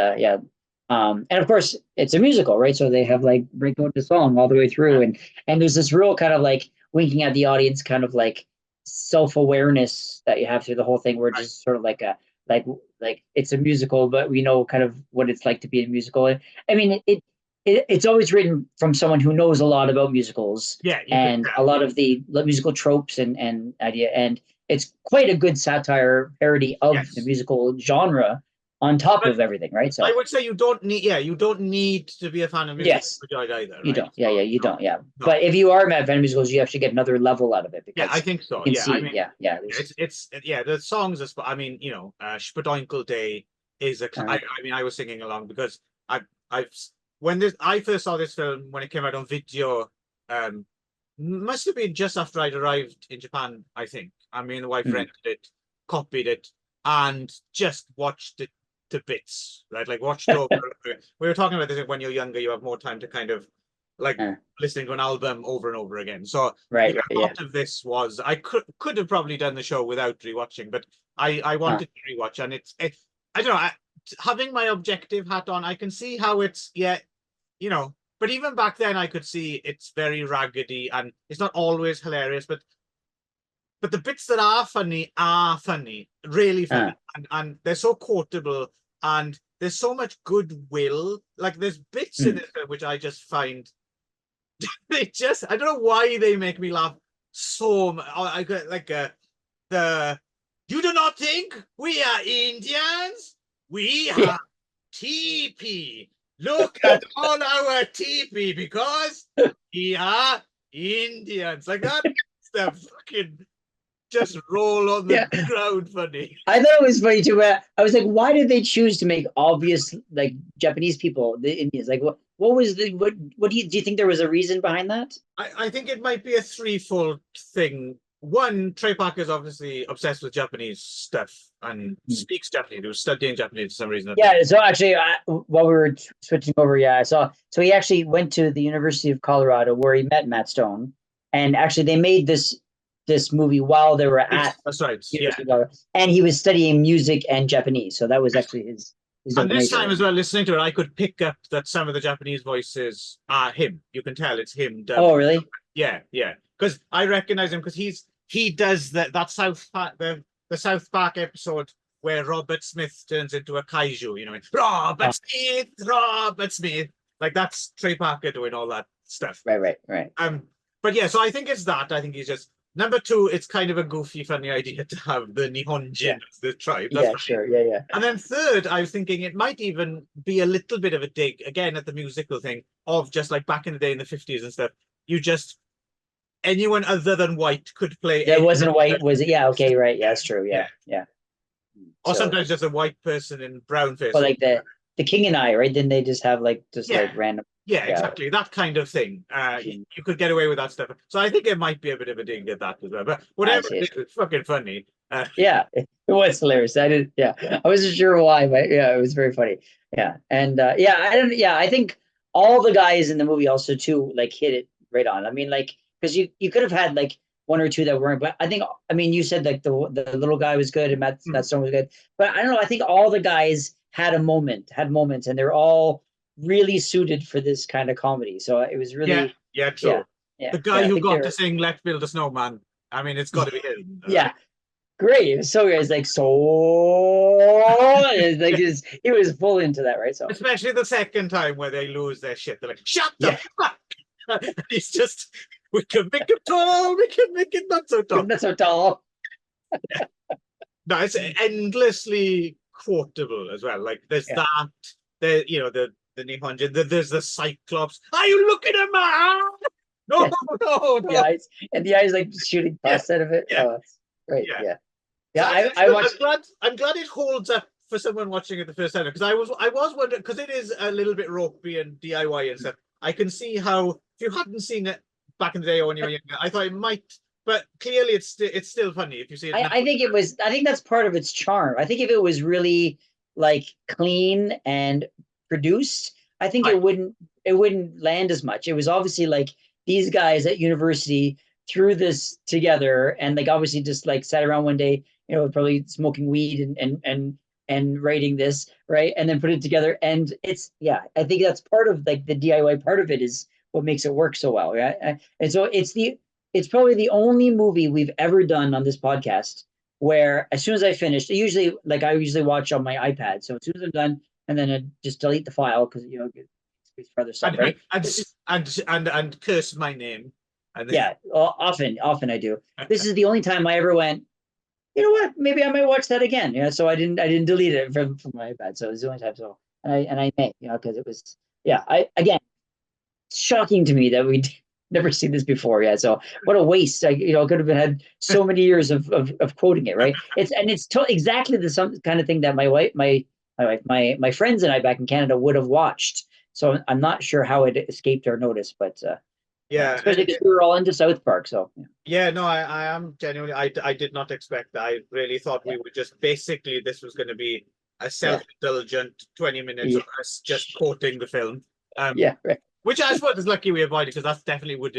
of course it's a musical, right? So they have like break out the song all the way through, and there's this real kind of like winking at the audience, kind of like self-awareness that you have through the whole thing, where just sort of like a like it's a musical, but we know kind of what it's like to be in a musical. I mean, it's always written from someone who knows a lot about musicals, and a lot of the musical tropes and idea, and it's quite a good satire parody of the musical genre on top of everything, right? So I would say you don't need to be a fan of musicals either. Right? You don't. You don't. Yeah. No. But if you are a fan of musicals, you actually get another level out of it. Because I think so. Yeah. It's the songs. I mean, Shpadoinkle Day is a. I mean, I was singing along because I first saw this film when it came out on video. Must have been just after I'd arrived in Japan. I think. I mean, the wife rented it, copied it, and just watched it to bits, right? Like watched over. We were talking about this when you're younger, you have more time to kind of like listening to an album over and over again. So a lot of this was I could have probably done the show without rewatching, but I wanted to rewatch, and it's I don't know. Having my objective hat on, I can see how it's but even back then I could see it's very raggedy and it's not always hilarious, but the bits that are funny, really funny, and they're so quotable, and there's so much goodwill. Like there's bits in it which I just find I don't know why they make me laugh so much. I got like you do not think we are Indians? We have teepee. Look at all our teepee because we are Indians. Like that stuff fucking just roll on the ground funny. I thought it was funny too, but I was like, why did they choose to make obvious like Japanese people the Indians? Like what was what do you think there was a reason behind that? I think it might be a threefold thing. One, Trey Parker is obviously obsessed with Japanese stuff and speaks Japanese. He was studying Japanese for some reason. Yeah, so actually, while we were switching over, so he actually went to the University of Colorado where he met Matt Stone, and actually they made this movie while they were at and he was studying music and Japanese, so that was actually his and this time as well, listening to it, I could pick up that some of the Japanese voices are him. You can tell it's him. Oh, really? Yeah, because I recognize him because he does that South Park the South Park episode where Robert Smith turns into a kaiju. Robert Smith, like that's Trey Parker doing all that stuff. Right. But yeah, so I think it's that. I think he's just number two. It's kind of a goofy, funny idea to have the Nihonjin as the tribe. That's sure. Yeah. And then third, I was thinking it might even be a little bit of a dig again at the musical thing of just like back in the day in the 50s and stuff. Anyone other than white could play. That wasn't white, was it? Yeah. Okay. Right. Yeah, that's true. Yeah. Or So, sometimes just a white person in brown face. or like the King and I, right? Then they just have like just Yeah. like random. Yeah, Yeah. exactly. That kind of thing. You could get away with that stuff. So I think it might be a bit of a dig at that as well. But I whatever see. it is, it's fucking funny. Yeah, it was hilarious. I did. Yeah, I wasn't sure why, but yeah, it was very funny. Yeah, and yeah, I don't. Yeah, I think all the guys in the movie also too like hit it right on. I mean, like because you could have had like one or two that weren't, but I mean you said like the little guy was good and Matt Stone was good, but I don't know. I think all the guys had moments, and they're all really suited for this kind of comedy. So it was Yeah, really yeah, yeah, true. yeah, The guy yeah. I who think got to they're sing "Let's Build a Snowman." I mean, it's got to be him. yeah. Great. It was so good. It's like so it's like Yeah. he was full into that, right? So Especially the second time where they lose their shit. They're like, "Shut the yeah, fuck!" And he's just, we can make it tall, we can make it not so tall. that's so tall. No, it's endlessly quotable as well. Like there's Yeah, that, the Nihonjin, there's the Cyclops. Are you looking at my eye? No, yeah. no, The no. eyes and the eyes like shooting Yeah, past out of it. yeah, Oh, it's great. yeah. Yeah, So yeah. it's I good. watched. I'm glad it holds up for someone watching it the first time because I was wondering because it is a little bit ropey and DIY and stuff. I can see how if you hadn't seen it back in the day or when you were younger, I thought it might, but clearly it's still funny if you see it now. I think it was. I think that's part of its charm. I think if it was really like clean and produced, I think Right. it wouldn't land as much. It was obviously like these guys at university threw this together and like obviously just like sat around one day, probably smoking weed and writing this, right? And then put it together. And it's yeah, I think that's part of like the DIY part of it is what makes it work so well. Right? And so it's probably the only movie we've ever done on this podcast where as soon as I finished, I usually watch on my iPad. So as soon as I'm done, and then I just delete the file because it's for other stuff, and right? and curse my name. And Yeah, often I do. This is the only time I ever went. You know what? Maybe I might watch that again. Yeah, so I didn't delete it from my iPad. So it was the only time. So and I may, because it was yeah. I again, shocking to me that we never seen this before. Yeah, so what a waste. Could have been had so many years of quoting it, right? It's exactly the some kind of thing that my friends and I back in Canada would have watched. So I'm not sure how it escaped our notice, but yeah, yeah, especially because we were all into South Park. So yeah, no, I am genuinely. I did not expect that. I really thought yeah, we would just basically this was going to be a yeah, self-indulgent 20 minutes yeah, of us just quoting the film. yeah, right. Which I suppose is lucky we avoided because that's definitely would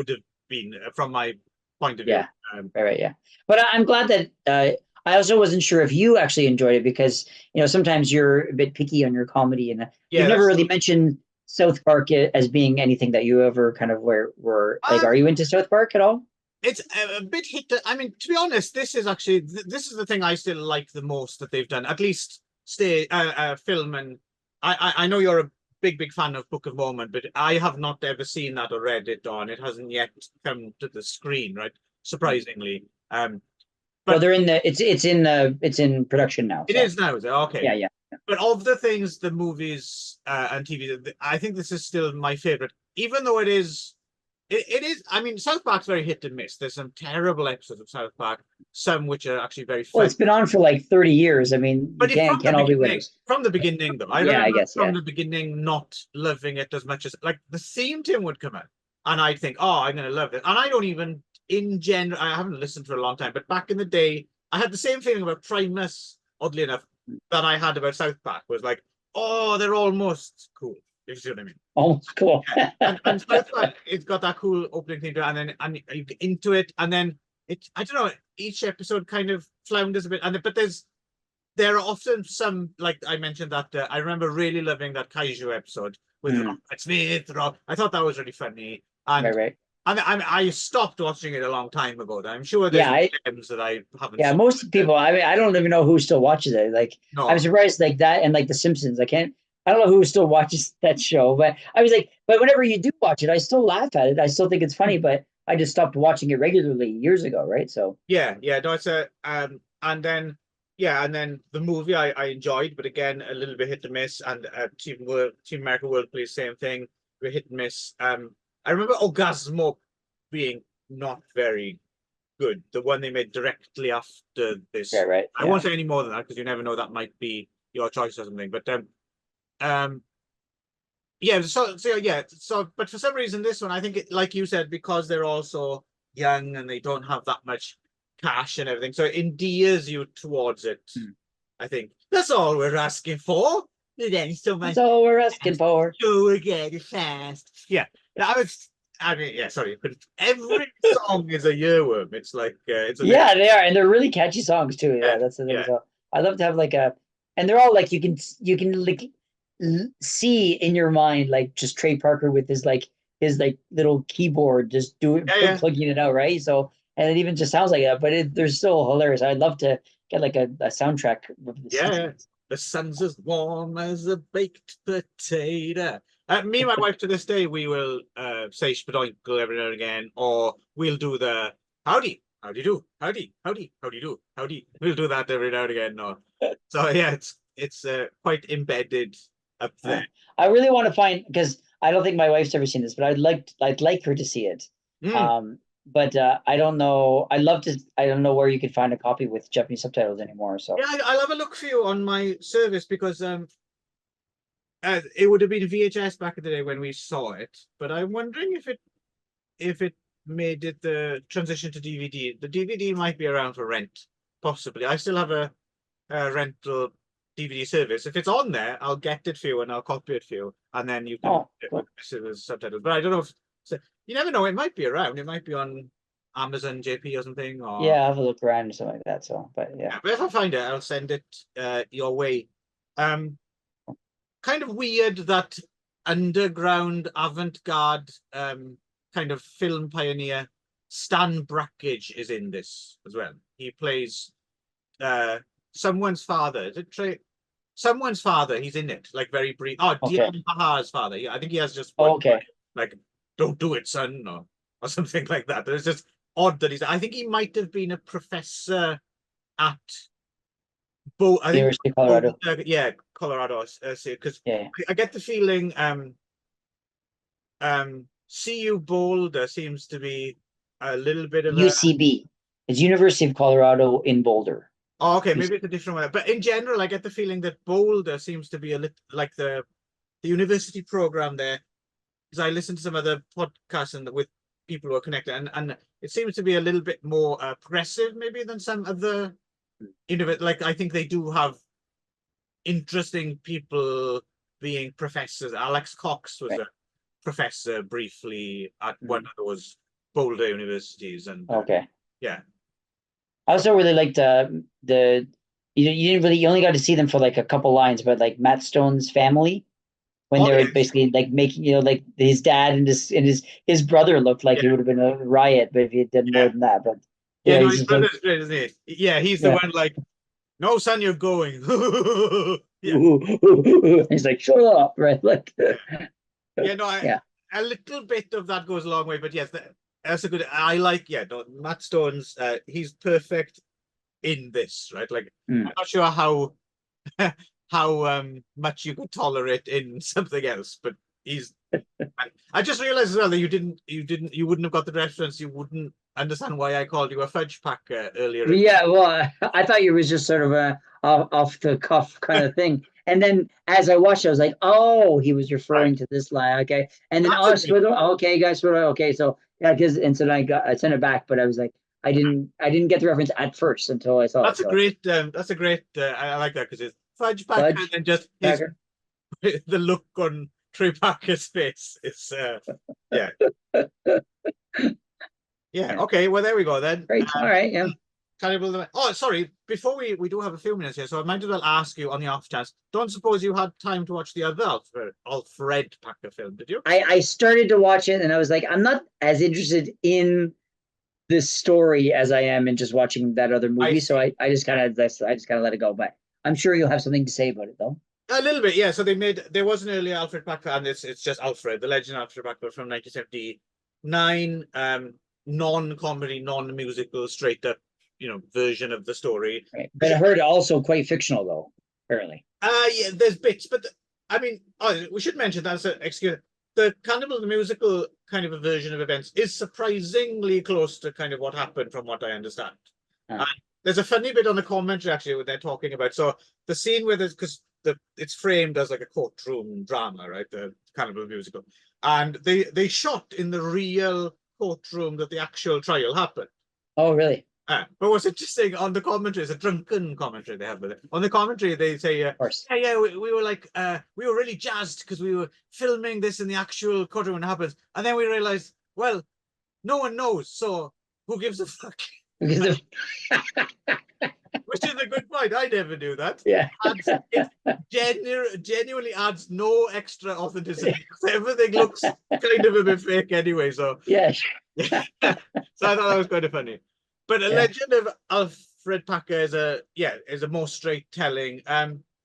have been from my point of view. Yeah, right, yeah. But I'm glad that I also wasn't sure if you actually enjoyed it because sometimes you're a bit picky on your comedy, and you've Yeah, never that's really true. mentioned South Park as being anything that you ever kind of were like. Um, Are you into South Park at all? it's a bit hit. I mean, to be honest, this is actually this is the thing I still like the most that they've done. At least stay film and I know you're a big fan of Book of Mormon, but I have not ever seen that or read it on. It hasn't yet come to the screen, right? Surprisingly, Well, but it's in production now. it So is now. Is it? Okay, yeah, yeah, but of the things, the movies and TV, I think this is still my favorite, even though it is. I mean, South Park's very hit and miss. There's some terrible episodes of South Park, some which are actually very well, funny. it's been on for like 30 years. I mean, you But it, can't all be winners. from the beginning, though, I Yeah, I remember guess. from Yeah, the beginning not loving it as much as like the theme tune would come out, and I'd think, oh, I'm gonna love it. And I don't even, in general, I haven't listened for a long time, but back in the day, I had the same feeling about Primus, oddly enough, that I had about South Park. Was like, oh, they're almost cool. If you see what I mean. almost cool. And South Park, it's got that cool opening theme to it, and then you get into it, and then I don't know, each episode kind of flounders a bit, but there are often some, like I mentioned that I remember really loving that Kaiju episode with Mm, Robert Smith. I thought that was really funny, right, and right. I stopped watching it a long time ago. I'm sure there's Yeah, gems that I haven't yeah, seen. most people. I mean, I don't even know who still watches it. Like, I'm No, surprised, like that, and like The Simpsons. I don't know who still watches that show, but I was like, but whenever you do watch it, I still laugh at it. I still think it's funny, but I just stopped watching it regularly years ago, right? So, yeah, no, it's a and then yeah, and then the movie I enjoyed, but again a little bit hit and miss. And Team America World Police, same thing, we hit and miss. I remember Orgasmo being not very good. The one they made directly after this. Yeah, right. I won't say any more than that because you never know, that might be your choice or something. But yeah, but for some reason this one, I think like you said, because they're also young and they don't have that much cash and everything, so it endears you towards it. I think that's all we're asking for. There's so much. That's all we're asking for. So again, fast. Yeah, I mean, yeah. Sorry, but every song is a earworm. It's like it's a Yeah, they are, and they're really catchy songs too. Yeah, that's the thing. yeah. So I love to have like and they're all like you can like see in your mind like just Trey Parker with his little keyboard just plugging it out, right? So and it even just sounds like that, but they're still hilarious. I'd love to get like a soundtrack of the seasons. The sun's as warm as a baked potato. Me and my wife to this day, we will say Shpadoinkle every now and again, or we'll do the howdy, howdy do, howdy, howdy, howdy do, howdy. We'll do that every now and again. No. So yeah, it's quite embedded up there. I really want to find, because I don't think my wife's ever seen this, but I'd like her to see it. But I don't know. I don't know where you could find a copy with Japanese subtitles anymore. So yeah, I'll have a look for you on my service because it would have been VHS back in the day when we saw it. But I'm wondering if it made it the transition to DVD. The DVD might be around for rent, possibly. I still have a rental DVD service. If it's on there, I'll get it for you and I'll copy it for you, and then you can cool. with subtitles. But I don't know if you never know. It might be around. It might be on Amazon JP or something. Or yeah, I'll have a look around or something like that. So, but yeah. But if I find it, I'll send it your way. Kind of weird that underground avant-garde kind of film pioneer Stan Brakhage is in this as well. He plays someone's father. Is it Trey? Someone's father. He's in it, like very brief. Oh, Dian Bahar's father. Yeah, I think he has just one line, like "Don't do it, son," or something like that. It's just odd that I think he might have been a professor at University of Colorado. Colorado. Because I get the feeling CU Boulder seems to be a little bit of UCB. It's University of Colorado in Boulder. Oh, okay, maybe it's a different one. But in general, I get the feeling that Boulder seems to be a little like the university program there. Because I listen to some other podcasts and with people who are connected, and it seems to be a little bit more progressive maybe than some other like I think they do have interesting people being professors. Alex Cox was a professor briefly at one of those Boulder universities, and yeah. I also really liked you only got to see them for like a couple lines, but like Matt Stone's family when they were basically like making, like his dad and his brother looked like it would have been a riot, but if he had done more than that, but no, his brother's great, isn't he? Yeah, he's the one like, no, son, you're going. He's like, shut up, right? Like, a little bit of that goes a long way, but yes, that's a good. I like, Matt Stone's. He's perfect in this, right? Like, I'm not sure how much you could tolerate in something else, but he's. I just realized as well that you wouldn't have got the reference. You wouldn't understand why I called you a fudge packer earlier. Yeah, well, I thought it was just sort of a off the cuff kind of thing. And then as I watched, I was like, oh, he was referring to this line. Okay. And then, okay, guys, okay. So, yeah, so I sent it back, but I was like, I didn't get the reference at first until I saw it. That's a great, I like that because it's fudge packer and then just the look on Trey Parker's face. It's, yeah. Yeah, okay, well, there we go then. Great, all right, yeah. Cannibal. Oh, sorry. Before we do have a few minutes here, so I might as well ask you on the off chance. Don't suppose you had time to watch the other Alfred Packer film, did you? I started to watch it, and I was like, I'm not as interested in this story as I am in just watching that other movie. So I just kind of let it go. But I'm sure you'll have something to say about it, though. A little bit, yeah. So there was an earlier Alfred Packer, and it's just Alfred, the legend of Alfred Packer from 1979. Non-comedy, non-musical, straight up, version of the story. Right. But I heard also quite fictional, though, apparently. Yeah, there's bits, but I mean, we should mention that's the the Cannibal the Musical kind of a version of events is surprisingly close to kind of what happened from what I understand. Uh. And there's a funny bit on the commentary actually when they're talking about, so the scene where there's, because it's framed as like a courtroom drama, right? The Cannibal the Musical. And they shot in the real courtroom that the actual trial happened. Oh, really? But what's interesting on the commentary is a drunken commentary they have with it. On the commentary, they say, Of course. yeah, we were like, we were really jazzed because we were filming this in the actual courtroom when it happens. And then we realized, well, no one knows. So who gives a fuck? Because of Which is a good point. I never knew that. yeah. It genuinely adds no extra authenticity. Everything looks kind of a bit fake anyway. So Yeah. so I thought that was kind of funny. But A Legend of Alfred Packer is a more straight telling,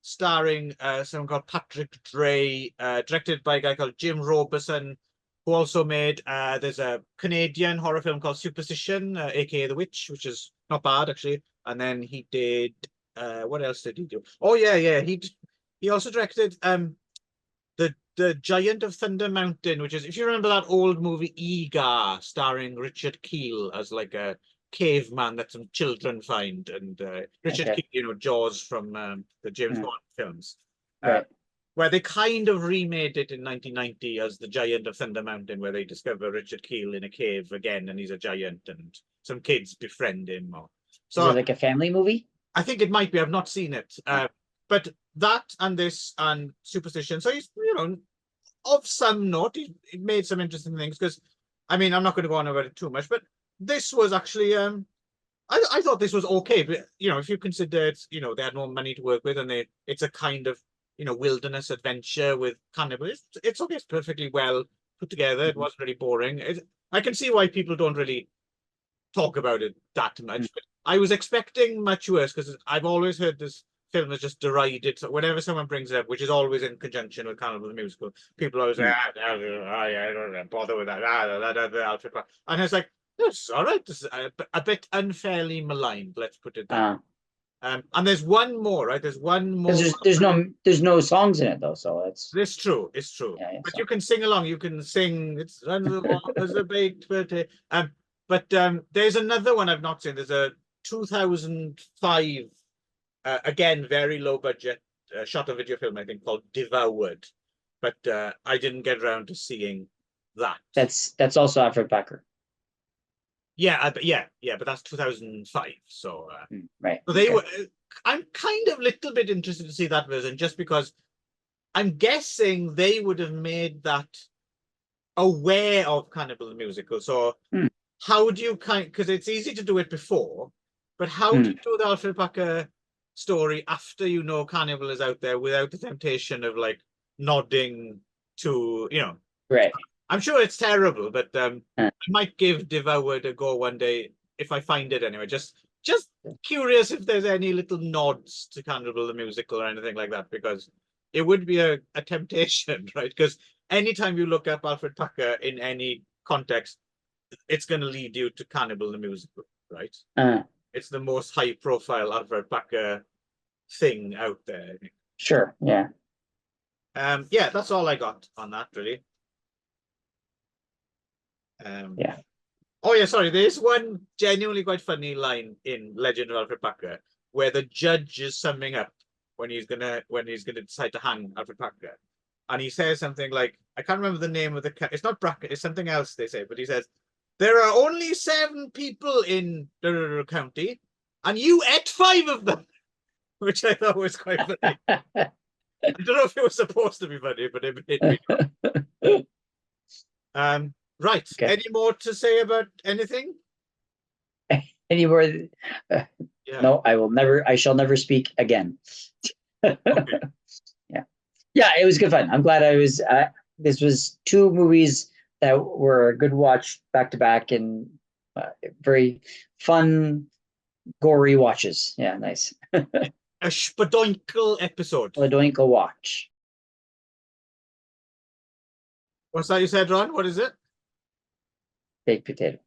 starring someone called Patrick Dre, directed by a guy called Jim Roberson, who also made there's a Canadian horror film called Superstition, aka The Witch, which is not bad actually. And then he did what else did he do? Oh yeah, he also directed the Giant of Thunder Mountain, which is, if you remember that old movie Egar, starring Richard Keel as like a caveman that some children find, and Richard Okay. Keel, Jaws from the James Bond films, Right. where they kind of remade it in 1990 as the Giant of Thunder Mountain, where they discover Richard Keel in a cave again, and he's a giant, and some kids befriend him. Is it like a family movie? I think it might be. I've not seen it, but that and this and Superstition. So he's, of some note, he made some interesting things. Because, I mean, I'm not going to go on about it too much, but this was actually, I thought this was okay. But if you consider it, they had no money to work with, and it's a kind of wilderness adventure with cannibals. It's okay. It's perfectly well put together. It wasn't really boring. I can see why people don't really talk about it that much. But I was expecting much worse, because I've always heard this film is just derided. So whenever someone brings it up, which is always in conjunction with Cannibal the Musical, people always say, I don't bother with that. Alfred. And it's like, it's all right. This is a bit unfairly maligned, let's put it that way. And there's one more, right? There's one more. There's no songs in it though, so it's true. It's true. Yeah, but so. you can sing along. You can sing. It's as a baked potato. But there's another one I've not seen. There's a 2005, again, very low budget shot of video film, I think, called Devoured. But I didn't get around to seeing that. That's also Alfred Packer. Yeah, but that's 2005. So right. So they were. I'm kind of a little bit interested to see that version, just because I'm guessing they would have made that aware of Cannibal the Musical. So how do you because it's easy to do it before, but how do you do the Alfred Packer story after Cannibal is out there without the temptation of like nodding to right. I'm sure it's terrible, but I might give Devoured a go one day if I find it anyway. Just curious if there's any little nods to Cannibal the Musical or anything like that, because it would be a temptation, right? Because anytime you look up Alfred Packer in any context, it's going to lead you to Cannibal the Musical, right? It's the most high-profile Alfred Packer thing out there, I think. Sure, yeah. Yeah, that's all I got on that, really. Yeah. Oh yeah, sorry. There's one genuinely quite funny line in Legend of Alfred Packer where the judge is summing up when he's gonna decide to hang Alfred Packer, and he says something like, I can't remember the name of it's not Bracket, it's something else they say, but he says, there are only 7 people in the county, and you ate 5 of them, which I thought was quite funny. I don't know if it was supposed to be funny, but it made me. Right. Okay. Any more to say about anything? Any more? Yeah. No, I shall never speak again. Okay. Yeah, it was good fun. I'm glad I was. This was 2 movies that were a good watch back to back, and very fun, gory watches. Yeah, nice. A Shpadoinkle episode. Shpadoinkle watch. What's that you said, Ron? What is it? Baked potato.